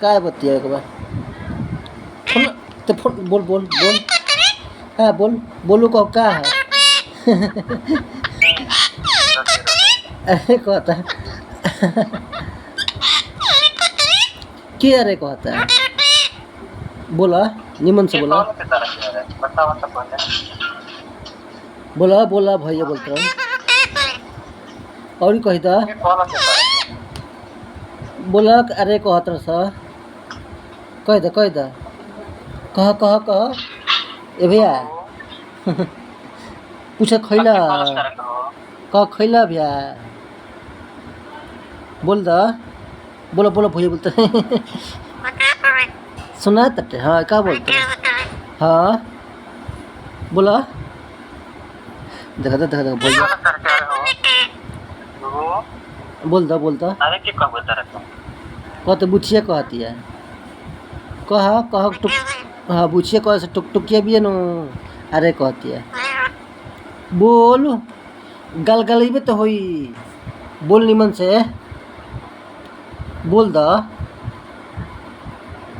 काय बतिया एक बार फोन तो फोन बोल बोल बोल हाँ बोल बोलू को का है अरे कहता है क्या अरे कहता है बोला निमन से बोला बोला बोला भैया बोलता हूँ और ही कही था बोला अरे कहता सा कह दे कह कह ए भैया पूछा खैला कह खैला भैया बोल दा बोला बोला भैया बोलते सुना तटे हाँ क्या बोलते हाँ बोला देखा देखा भैया बोलता अरे क्या बोलता रहता कहते बुचिया कहती है कह टुक हाँ बुचिया कह से टुकटुकिया भी है नो अरे कहती है बोल गल गल तो होई बोल निमन से बोल दा